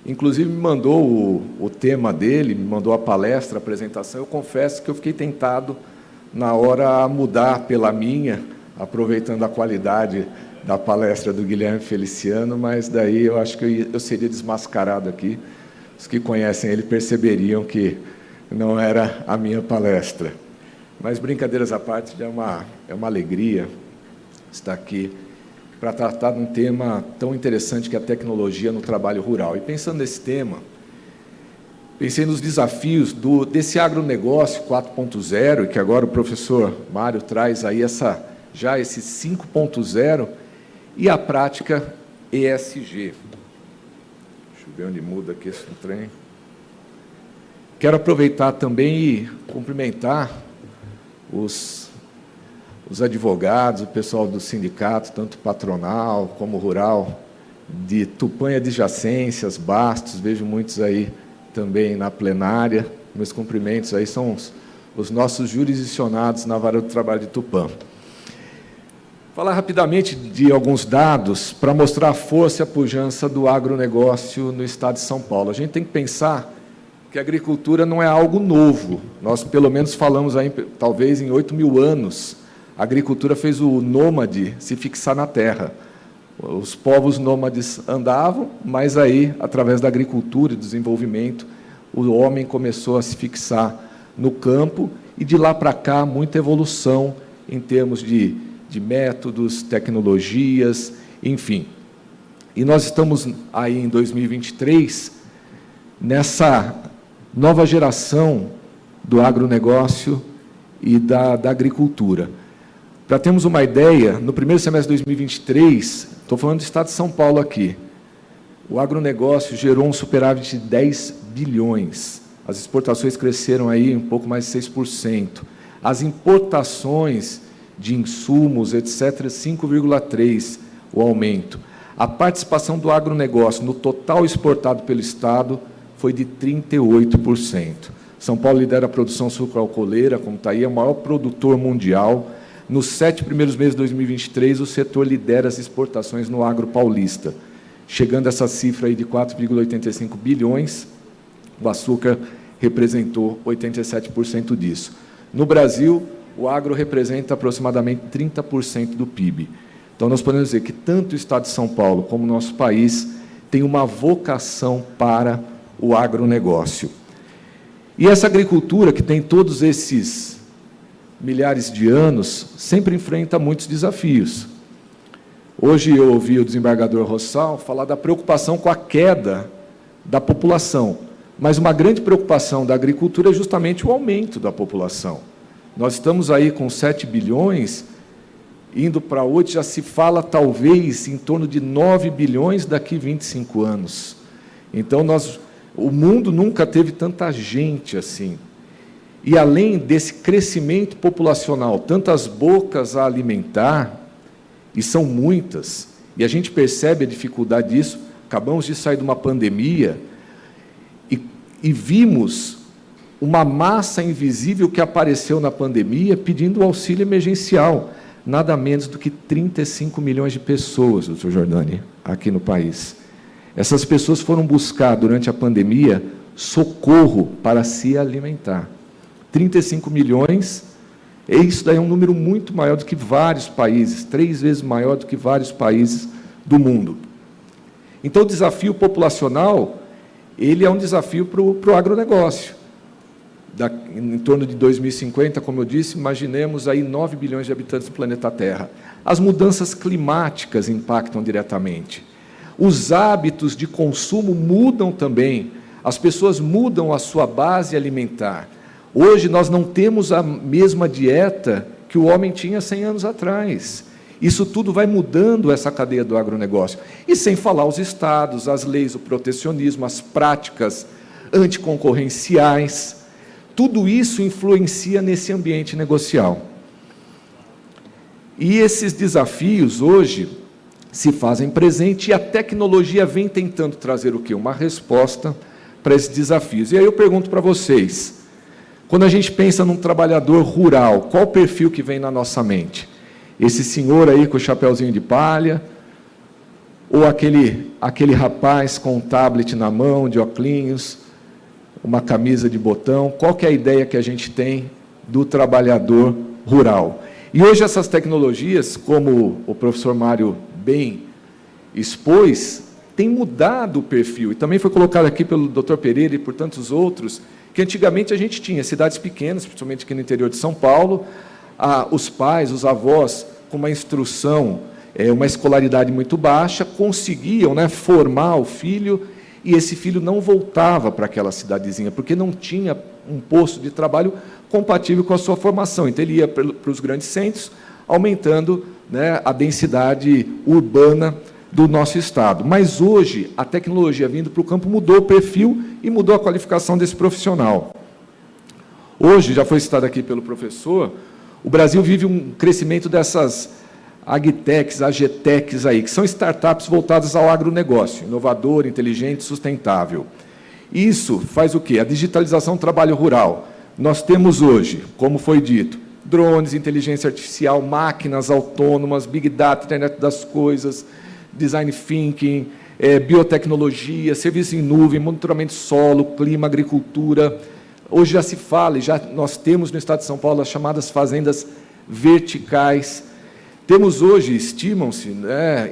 Inclusive, me mandou o tema dele, me mandou a palestra, a apresentação. Eu confesso que eu fiquei tentado, na hora, a mudar pela minha, aproveitando a qualidade da palestra do Guilherme Feliciano, mas daí eu acho que eu seria desmascarado aqui. Os que conhecem ele perceberiam que não era a minha palestra. Mas, brincadeiras à parte, é uma alegria estar aqui para tratar de um tema tão interessante que é a tecnologia no trabalho rural. E pensando nesse tema, pensei nos desafios desse agronegócio 4.0, e que agora o professor Mário traz aí esse 5.0, e a prática ESG. Deixa eu ver onde muda aqui esse trem. Quero aproveitar também e cumprimentar os advogados, o pessoal do sindicato, tanto patronal como rural, de Tupã e adjacências, Bastos, vejo muitos aí também na plenária. Meus cumprimentos aí são os nossos jurisdicionados na Vara do Trabalho de Tupã. Falar rapidamente de alguns dados para mostrar a força e a pujança do agronegócio no estado de São Paulo. A gente tem que pensar que a agricultura não é algo novo. Nós, pelo menos, falamos aí, talvez em 8.000 anos, a agricultura fez o nômade se fixar na terra. Os povos nômades andavam, mas aí, através da agricultura e do desenvolvimento, o homem começou a se fixar no campo, e de lá para cá, muita evolução em termos de métodos, tecnologias, enfim. E nós estamos aí em 2023, nessa nova geração do agronegócio e da agricultura. Para termos uma ideia, no primeiro semestre de 2023, estou falando do estado de São Paulo aqui, o agronegócio gerou um superávit de 10 bilhões. As exportações cresceram aí um pouco mais de 6%. As importações de insumos, etc., 5,3% o aumento. A participação do agronegócio no total exportado pelo Estado foi de 38%. São Paulo lidera a produção sucroalcooleira, como está aí, é o maior produtor mundial. Nos 7 primeiros meses de 2023, o setor lidera as exportações no agro paulista, chegando a essa cifra aí de 4,85 bilhões, o açúcar representou 87% disso. No Brasil, o agro representa aproximadamente 30% do PIB. Então, nós podemos dizer que tanto o Estado de São Paulo como o nosso país tem uma vocação para o agronegócio. E essa agricultura, que tem todos esses milhares de anos, sempre enfrenta muitos desafios. Hoje eu ouvi o desembargador Rossal falar da preocupação com a queda da população, mas uma grande preocupação da agricultura é justamente o aumento da população. Nós estamos aí com 7 bilhões, indo para 8, já se fala talvez em torno de 9 bilhões daqui a 25 anos. Então, o mundo nunca teve tanta gente assim. E além desse crescimento populacional, tantas bocas a alimentar, e são muitas, e a gente percebe a dificuldade disso, acabamos de sair de uma pandemia, e vimos uma massa invisível que apareceu na pandemia pedindo auxílio emergencial, nada menos do que 35 milhões de pessoas, doutor Jordani, aqui no país. Essas pessoas foram buscar, durante a pandemia, socorro para se alimentar. 35 milhões, isso daí é um número muito maior do que vários países, 3 vezes maior do que vários países do mundo. Então, o desafio populacional, ele é um desafio para o agronegócio. Em torno de 2050, como eu disse, imaginemos aí 9 bilhões de habitantes do planeta Terra. As mudanças climáticas impactam diretamente. Os hábitos de consumo mudam também. As pessoas mudam a sua base alimentar. Hoje, nós não temos a mesma dieta que o homem tinha 100 anos atrás. Isso tudo vai mudando essa cadeia do agronegócio. E sem falar os estados, as leis, o protecionismo, as práticas anticoncorrenciais. Tudo isso influencia nesse ambiente negocial. E esses desafios, hoje, se fazem presente, e a tecnologia vem tentando trazer o quê? Uma resposta para esses desafios. E aí eu pergunto para vocês, quando a gente pensa num trabalhador rural, qual o perfil que vem na nossa mente? Esse senhor aí com o chapeuzinho de palha, ou aquele rapaz com um tablet na mão, de óculos, uma camisa de botão? Qual que é a ideia que a gente tem do trabalhador rural? E hoje essas tecnologias, como o professor Mário bem expôs, têm mudado o perfil. E também foi colocado aqui pelo Dr. Pereira e por tantos outros, que antigamente a gente tinha cidades pequenas, principalmente aqui no interior de São Paulo, os pais, os avós, com uma instrução, uma escolaridade muito baixa, conseguiam, formar o filho, e esse filho não voltava para aquela cidadezinha, porque não tinha um posto de trabalho compatível com a sua formação. Então, ele ia para os grandes centros, aumentando a densidade urbana do nosso estado. Mas hoje, a tecnologia vindo para o campo mudou o perfil e mudou a qualificação desse profissional. Hoje, já foi citado aqui pelo professor, o Brasil vive um crescimento dessas agtechs, agtechs aí, que são startups voltadas ao agronegócio, inovador, inteligente, sustentável. Isso faz o quê? A digitalização do trabalho rural. Nós temos hoje, como foi dito, drones, inteligência artificial, máquinas autônomas, big data, internet das coisas, design thinking, biotecnologia, serviço em nuvem, monitoramento de solo, clima, agricultura. Hoje já se fala, e já nós temos no estado de São Paulo as chamadas fazendas verticais. Temos hoje, estimam-se,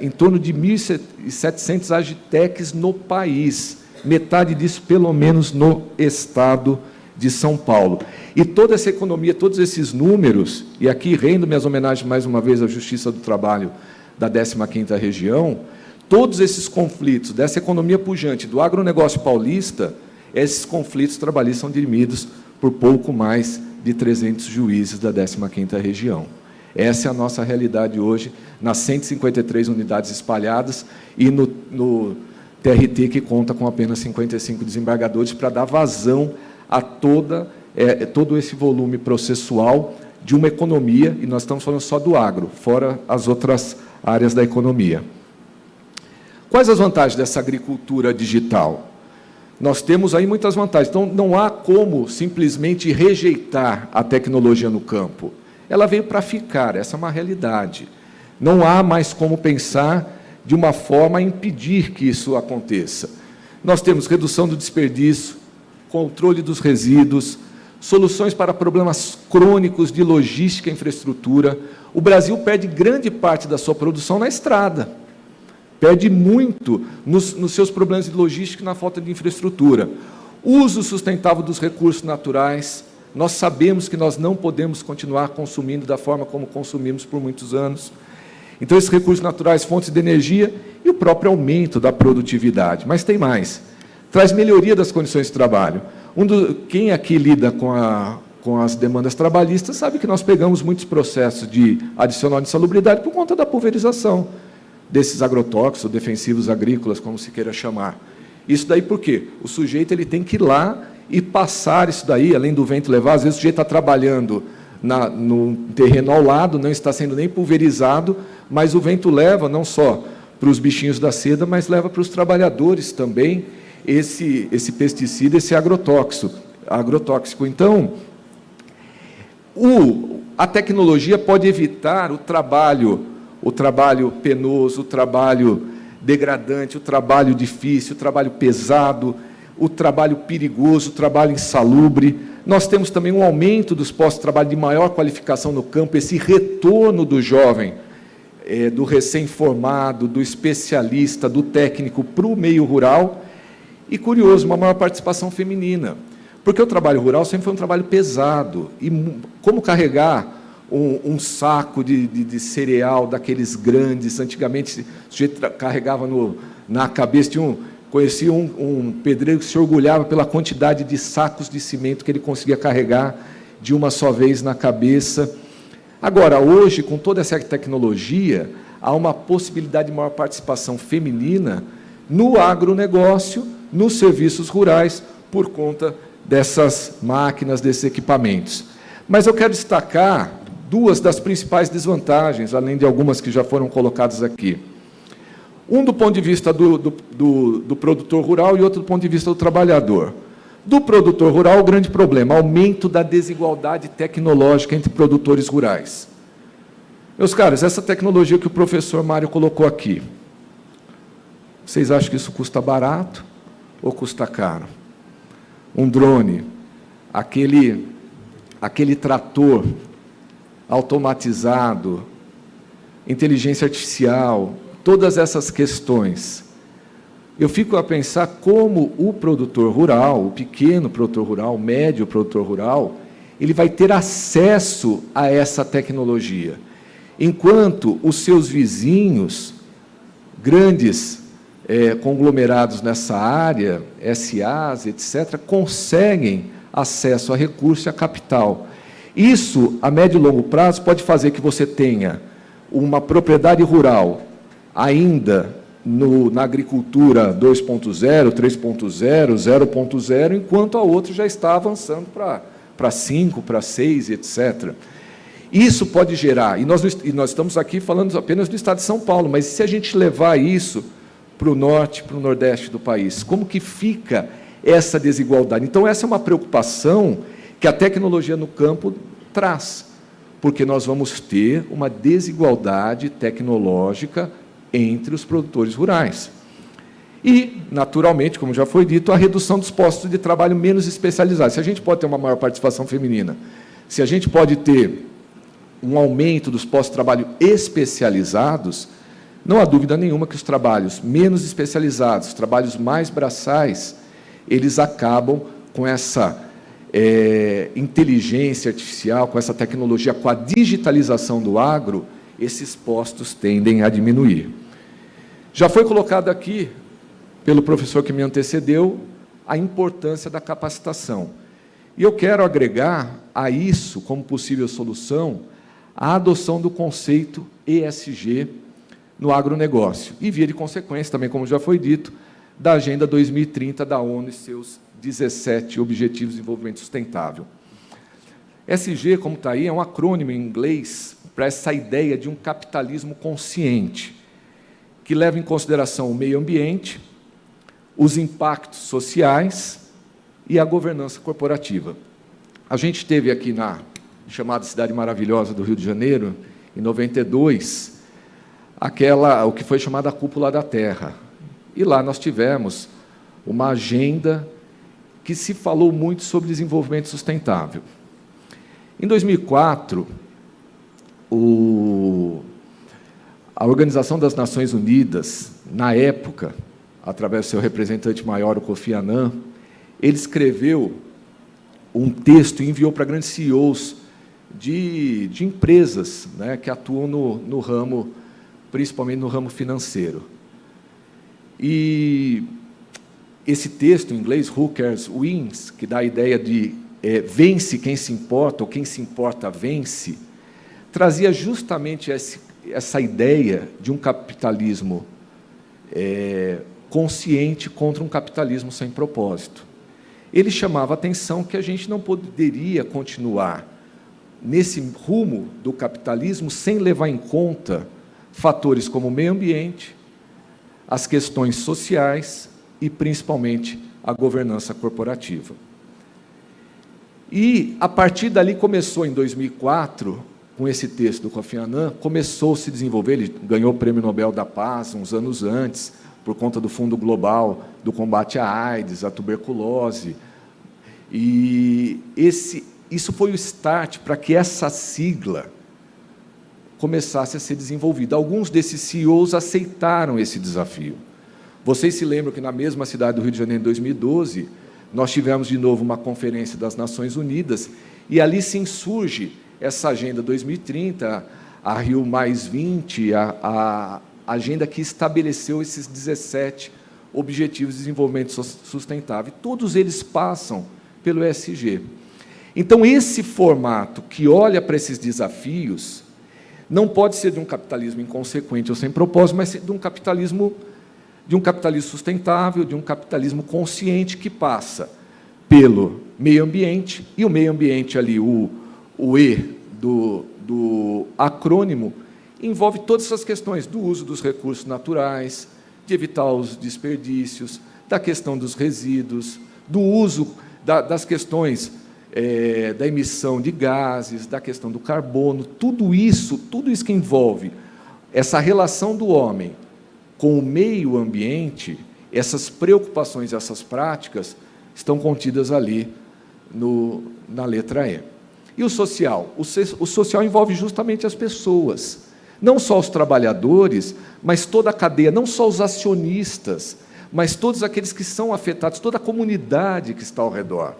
em torno de 1.700 agitecs no país, metade disso, pelo menos, no estado de São Paulo. E toda essa economia, todos esses números, e aqui rendo minhas homenagens mais uma vez à Justiça do Trabalho da 15ª Região, todos esses conflitos dessa economia pujante do agronegócio paulista, esses conflitos trabalhistas são dirimidos por pouco mais de 300 juízes da 15ª Região. Essa é a nossa realidade hoje, nas 153 unidades espalhadas e no TRT, que conta com apenas 55 desembargadores, para dar vazão a todo esse volume processual de uma economia, e nós estamos falando só do agro, fora as outras áreas da economia. Quais as vantagens dessa agricultura digital? Nós temos aí muitas vantagens, então não há como simplesmente rejeitar a tecnologia no campo. Ela veio para ficar, essa é uma realidade. Não há mais como pensar de uma forma a impedir que isso aconteça. Nós temos redução do desperdício, controle dos resíduos, soluções para problemas crônicos de logística e infraestrutura. O Brasil perde grande parte da sua produção na estrada, perde muito nos seus problemas de logística e na falta de infraestrutura. Uso sustentável dos recursos naturais. Nós sabemos que nós não podemos continuar consumindo da forma como consumimos por muitos anos. Então, esses recursos naturais, fontes de energia e o próprio aumento da produtividade. Mas tem mais. Traz melhoria das condições de trabalho. Quem aqui lida com as demandas trabalhistas sabe que nós pegamos muitos processos de adicional de insalubridade por conta da pulverização desses agrotóxicos, defensivos agrícolas, como se queira chamar. Isso daí por quê? O sujeito ele tem que ir lá e passar isso daí, além do vento levar. Às vezes o sujeito está trabalhando no terreno ao lado, não está sendo nem pulverizado, mas o vento leva não só para os bichinhos da seda, mas leva para os trabalhadores também esse pesticida, esse agrotóxico. Então, a tecnologia pode evitar o trabalho penoso, o trabalho degradante, o trabalho difícil, o trabalho pesado, o trabalho perigoso, o trabalho insalubre. Nós temos também um aumento dos postos de trabalho de maior qualificação no campo, esse retorno do jovem, do recém-formado, do especialista, do técnico para o meio rural. E, curioso, uma maior participação feminina, porque o trabalho rural sempre foi um trabalho pesado. E como carregar um saco de cereal daqueles grandes? Antigamente, o sujeito carregava na cabeça, conhecia um pedreiro que se orgulhava pela quantidade de sacos de cimento que ele conseguia carregar de uma só vez na cabeça. Agora, hoje, com toda essa tecnologia, há uma possibilidade de maior participação feminina no agronegócio, nos serviços rurais, por conta dessas máquinas, desses equipamentos. Mas eu quero destacar duas das principais desvantagens, além de algumas que já foram colocadas aqui. Um do ponto de vista do produtor rural e outro do ponto de vista do trabalhador. Do produtor rural, o grande problema, aumento da desigualdade tecnológica entre produtores rurais. Meus caros, essa tecnologia que o professor Mário colocou aqui, vocês acham que isso custa barato ou custa caro? Um drone, aquele trator automatizado, inteligência artificial, todas essas questões. Eu fico a pensar como o produtor rural, o pequeno produtor rural, o médio produtor rural, ele vai ter acesso a essa tecnologia, enquanto os seus vizinhos, grandes conglomerados nessa área, SAs, etc., conseguem acesso a recurso e a capital. Isso, a médio e longo prazo, pode fazer que você tenha uma propriedade rural ainda na agricultura 2.0, 3.0, 0.0, enquanto a outra já está avançando para 5, para 6, etc. Isso pode gerar, e nós estamos aqui falando apenas do estado de São Paulo, mas se a gente levar isso para o norte, para o nordeste do país, como que fica essa desigualdade? Então, essa é uma preocupação que a tecnologia no campo traz, porque nós vamos ter uma desigualdade tecnológica entre os produtores rurais. E, naturalmente, como já foi dito, a redução dos postos de trabalho menos especializados. Se a gente pode ter uma maior participação feminina, se a gente pode ter um aumento dos postos de trabalho especializados, não há dúvida nenhuma que os trabalhos menos especializados, os trabalhos mais braçais, eles acabam com essa inteligência artificial, com essa tecnologia, com a digitalização do agro, esses postos tendem a diminuir. Já foi colocado aqui, pelo professor que me antecedeu, a importância da capacitação. E eu quero agregar a isso, como possível solução, a adoção do conceito ESG no agronegócio. E, via de consequência, também, como já foi dito, da Agenda 2030 da ONU e seus 17 Objetivos de Desenvolvimento Sustentável. ESG, como está aí, é um acrônimo em inglês para essa ideia de um capitalismo consciente, que leva em consideração o meio ambiente, os impactos sociais e a governança corporativa. A gente teve aqui na chamada Cidade Maravilhosa do Rio de Janeiro, em 92, o que foi chamada a Cúpula da Terra. E lá nós tivemos uma agenda que se falou muito sobre desenvolvimento sustentável. Em 2004, a Organização das Nações Unidas, na época, através do seu representante maior, o Kofi Annan, ele escreveu um texto e enviou para grandes CEOs de empresas, né, que atuam no ramo, principalmente no ramo financeiro. E esse texto, em inglês, Who Cares Wins, que dá a ideia de vence quem se importa, ou quem se importa vence, trazia justamente essa ideia de um capitalismo consciente contra um capitalismo sem propósito. Ele chamava a atenção que a gente não poderia continuar nesse rumo do capitalismo sem levar em conta fatores como o meio ambiente, as questões sociais e, principalmente, a governança corporativa. E, a partir dali, começou, em 2004, com esse texto do Kofi Annan, começou a se desenvolver, ele ganhou o Prêmio Nobel da Paz uns anos antes, por conta do Fundo Global do Combate à AIDS, à tuberculose. E isso foi o start para que essa sigla começasse a ser desenvolvida. Alguns desses CEOs aceitaram esse desafio. Vocês se lembram que, na mesma cidade do Rio de Janeiro, em 2012, nós tivemos de novo uma conferência das Nações Unidas, e ali se insurge essa Agenda 2030, a Rio+20, a agenda que estabeleceu esses 17 Objetivos de Desenvolvimento Sustentável. Todos eles passam pelo ESG. Então, esse formato que olha para esses desafios não pode ser de um capitalismo inconsequente ou sem propósito, mas de um capitalismo sustentável, de um capitalismo consciente que passa pelo meio ambiente, e o meio ambiente ali, o E do acrônimo, envolve todas essas questões do uso dos recursos naturais, de evitar os desperdícios, da questão dos resíduos, do uso das questões da emissão de gases, da questão do carbono, tudo isso que envolve essa relação do homem com o meio ambiente, essas preocupações, essas práticas, estão contidas ali na letra E. E o social? O social envolve justamente as pessoas, não só os trabalhadores, mas toda a cadeia, não só os acionistas, mas todos aqueles que são afetados, toda a comunidade que está ao redor.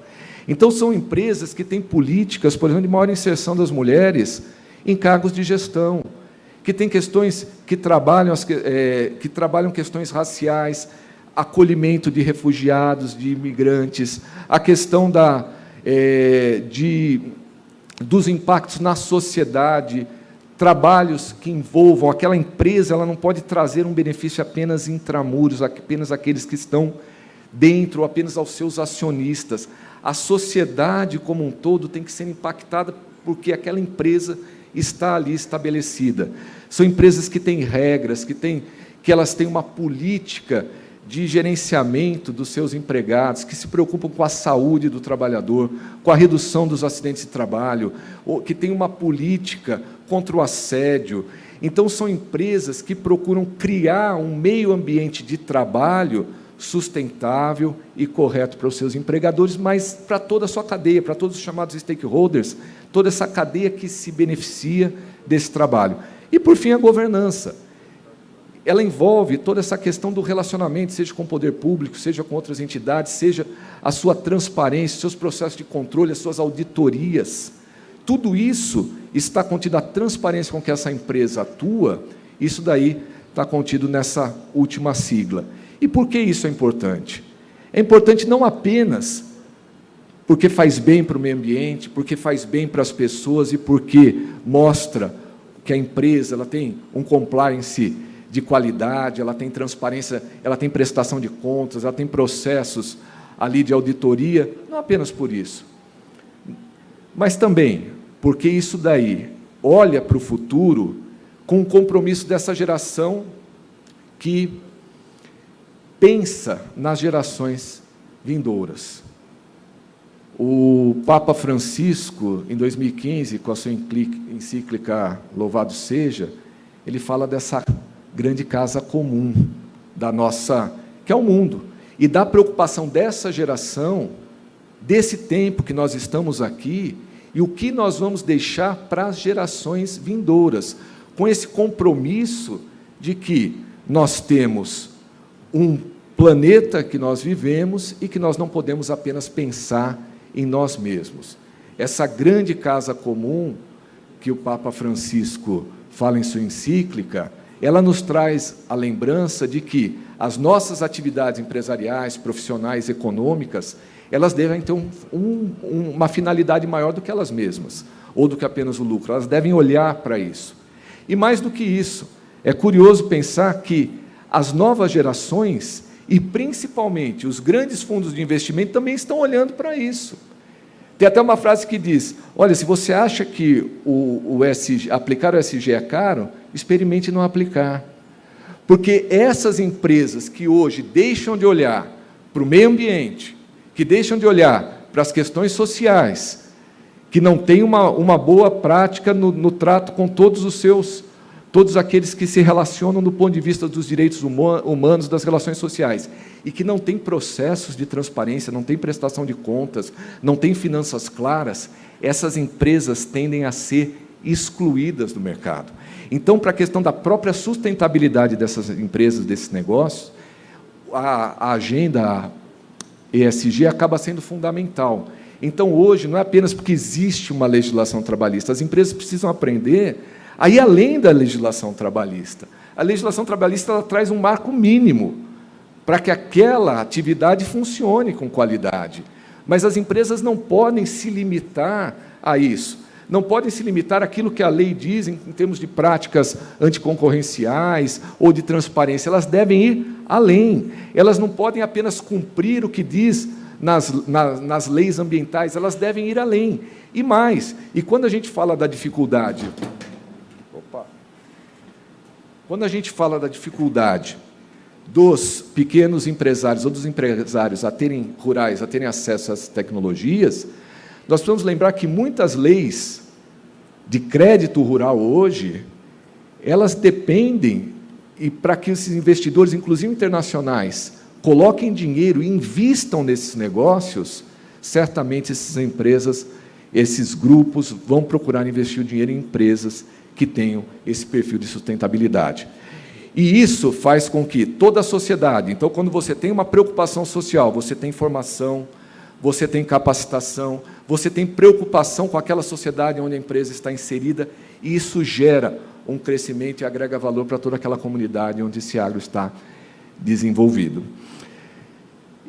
Então, são empresas que têm políticas, por exemplo, de maior inserção das mulheres em cargos de gestão, que têm questões que trabalham questões raciais, acolhimento de refugiados, de imigrantes, a questão dos impactos na sociedade, trabalhos que envolvam aquela empresa, ela não pode trazer um benefício apenas intramuros, apenas aqueles que estão dentro, apenas aos seus acionistas. A sociedade como um todo tem que ser impactada porque aquela empresa está ali estabelecida. São empresas que têm regras, que elas têm uma política de gerenciamento dos seus empregados, que se preocupam com a saúde do trabalhador, com a redução dos acidentes de trabalho, que têm uma política contra o assédio. Então, são empresas que procuram criar um meio ambiente de trabalho sustentável e correto para os seus empregadores, mas para toda a sua cadeia, para todos os chamados stakeholders, toda essa cadeia que se beneficia desse trabalho. E, por fim, a governança. Ela envolve toda essa questão do relacionamento, seja com o poder público, seja com outras entidades, seja a sua transparência, seus processos de controle, as suas auditorias. Tudo isso está contido, a transparência com que essa empresa atua, isso daí está contido nessa última sigla. E por que isso é importante? É importante não apenas porque faz bem para o meio ambiente, porque faz bem para as pessoas e porque mostra que a empresa ela tem um compliance de qualidade, ela tem transparência, ela tem prestação de contas, ela tem processos ali de auditoria, não apenas por isso, mas também porque isso daí olha para o futuro com o compromisso dessa geração que pensa nas gerações vindouras. O Papa Francisco, em 2015, com a sua encíclica Louvado Seja, ele fala dessa grande casa comum da nossa, que é o mundo, e da preocupação dessa geração, desse tempo que nós estamos aqui, e o que nós vamos deixar para as gerações vindouras, com esse compromisso de que nós temos um planeta que nós vivemos e que nós não podemos apenas pensar em nós mesmos. Essa grande casa comum que o Papa Francisco fala em sua encíclica, ela nos traz a lembrança de que as nossas atividades empresariais, profissionais, econômicas, elas devem ter uma finalidade maior do que elas mesmas, ou do que apenas o lucro. Elas devem olhar para isso. E mais do que isso, é curioso pensar que as novas gerações, e principalmente os grandes fundos de investimento, também estão olhando para isso. Tem até uma frase que diz, olha, se você acha que aplicar o ESG é caro, experimente não aplicar. Porque essas empresas que hoje deixam de olhar para o meio ambiente, que deixam de olhar para as questões sociais, que não têm uma boa prática no trato com todos aqueles que se relacionam do ponto de vista dos direitos humanos, das relações sociais, e que não têm processos de transparência, não têm prestação de contas, não têm finanças claras, essas empresas tendem a ser excluídas do mercado. Então, para a questão da própria sustentabilidade dessas empresas, desses negócios, a agenda ESG acaba sendo fundamental. Então, hoje, não é apenas porque existe uma legislação trabalhista, as empresas precisam aprender a ir além da legislação trabalhista. A legislação trabalhista ela traz um marco mínimo para que aquela atividade funcione com qualidade. Mas as empresas não podem se limitar a isso. Não podem se limitar àquilo que a lei diz em termos de práticas anticoncorrenciais ou de transparência. Elas devem ir além. Elas não podem apenas cumprir o que diz nas leis ambientais, elas devem ir além. E mais, e quando a gente fala da dificuldade... Quando a gente fala da dificuldade dos pequenos empresários ou dos empresários rurais a terem acesso às tecnologias, nós precisamos lembrar que muitas leis de crédito rural hoje, elas dependem, e para que esses investidores, inclusive internacionais, coloquem dinheiro e invistam nesses negócios, certamente essas empresas, esses grupos vão procurar investir o dinheiro em empresas que tenham esse perfil de sustentabilidade. E isso faz com que toda a sociedade, então, quando você tem uma preocupação social, você tem formação, você tem capacitação, você tem preocupação com aquela sociedade onde a empresa está inserida, e isso gera um crescimento e agrega valor para toda aquela comunidade onde esse agro está desenvolvido.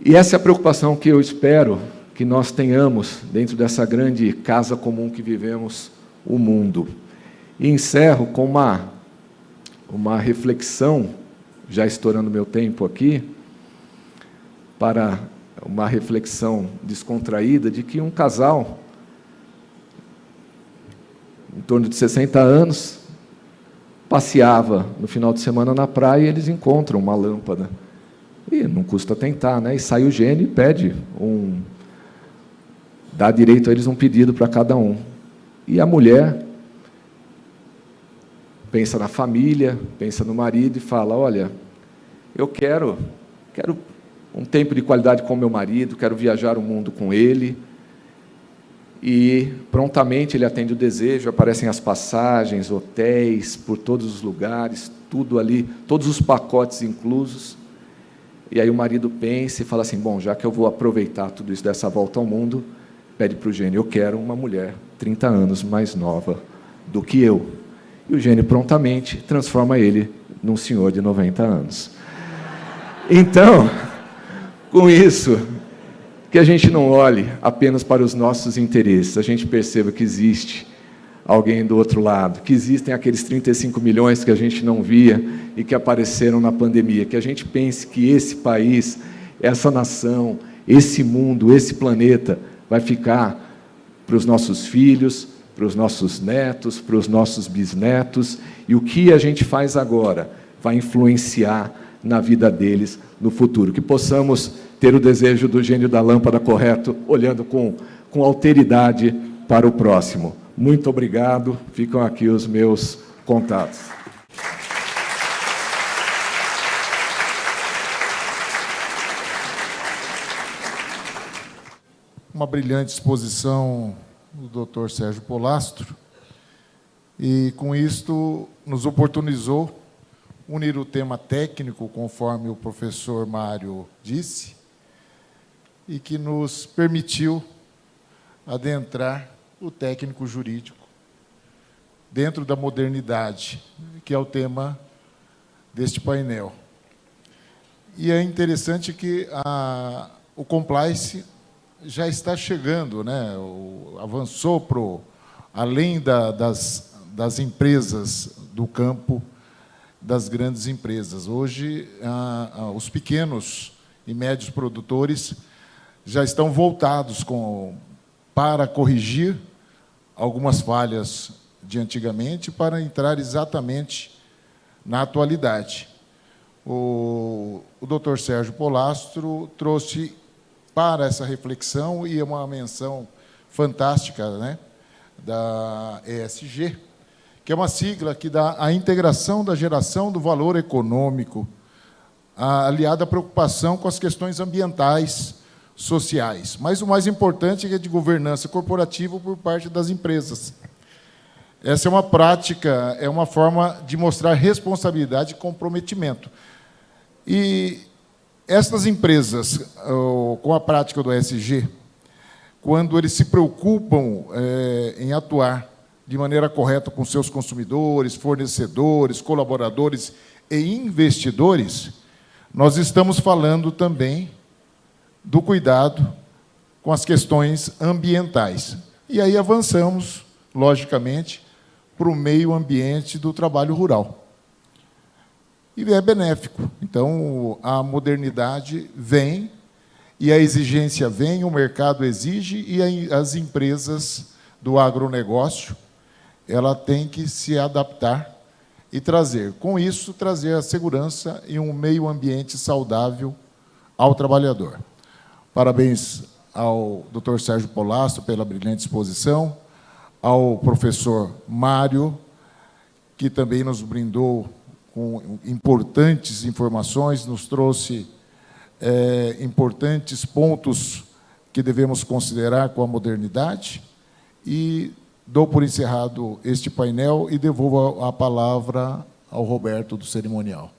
E essa é a preocupação que eu espero que nós tenhamos dentro dessa grande casa comum que vivemos, o mundo. E encerro com uma reflexão, já estourando meu tempo aqui, para uma reflexão descontraída de que um casal, em torno de 60 anos, passeava no final de semana na praia e eles encontram uma lâmpada. E não custa tentar, né? E sai o gênio e pede dá direito a eles um pedido para cada um. E a mulher pensa na família, pensa no marido e fala, olha, eu quero um tempo de qualidade com meu marido, quero viajar o mundo com ele. E prontamente ele atende o desejo, aparecem as passagens, hotéis, por todos os lugares, tudo ali, todos os pacotes inclusos. E aí o marido pensa e fala assim, bom, já que eu vou aproveitar tudo isso dessa volta ao mundo, pede para o Gênio, eu quero uma mulher 30 anos mais nova do que eu. E o Gênio prontamente transforma ele num senhor de 90 anos. Então, com isso, que a gente não olhe apenas para os nossos interesses, a gente perceba que existe alguém do outro lado, que existem aqueles 35 milhões que a gente não via e que apareceram na pandemia, que a gente pense que esse país, essa nação, esse mundo, esse planeta vai ficar para os nossos filhos, para os nossos netos, para os nossos bisnetos, e o que a gente faz agora vai influenciar na vida deles no futuro. Que possamos ter o desejo do gênio da lâmpada correto, olhando com alteridade para o próximo. Muito obrigado. Ficam aqui os meus contatos. Uma brilhante exposição do Dr. Sérgio Polastro, e com isto nos oportunizou unir o tema técnico, conforme o professor Mário disse, e que nos permitiu adentrar o técnico jurídico dentro da modernidade, que é o tema deste painel. E é interessante que o compliance já está chegando, né? Avançou além das empresas do campo, das grandes empresas. Hoje, os pequenos e médios produtores já estão voltados para corrigir algumas falhas de antigamente, para entrar exatamente na atualidade. O Dr. Sérgio Polastro trouxe para essa reflexão, e uma menção fantástica, né, da ESG, que é uma sigla que dá a integração da geração do valor econômico, aliada à preocupação com as questões ambientais, sociais. Mas o mais importante é de governança corporativa por parte das empresas. Essa é uma prática, é uma forma de mostrar responsabilidade e comprometimento. E estas empresas, com a prática do ESG, quando eles se preocupam em atuar de maneira correta com seus consumidores, fornecedores, colaboradores e investidores, nós estamos falando também do cuidado com as questões ambientais. E aí avançamos, logicamente, para o meio ambiente do trabalho rural. E é benéfico. Então, a modernidade vem, e a exigência vem, o mercado exige, e as empresas do agronegócio, ela tem que se adaptar e trazer, com isso, trazer a segurança e um meio ambiente saudável ao trabalhador. Parabéns ao Dr. Sérgio Polastro pela brilhante exposição, ao professor Mário, que também nos brindou com importantes informações, nos trouxe importantes pontos que devemos considerar com a modernidade, e dou por encerrado este painel e devolvo a palavra ao Roberto do cerimonial.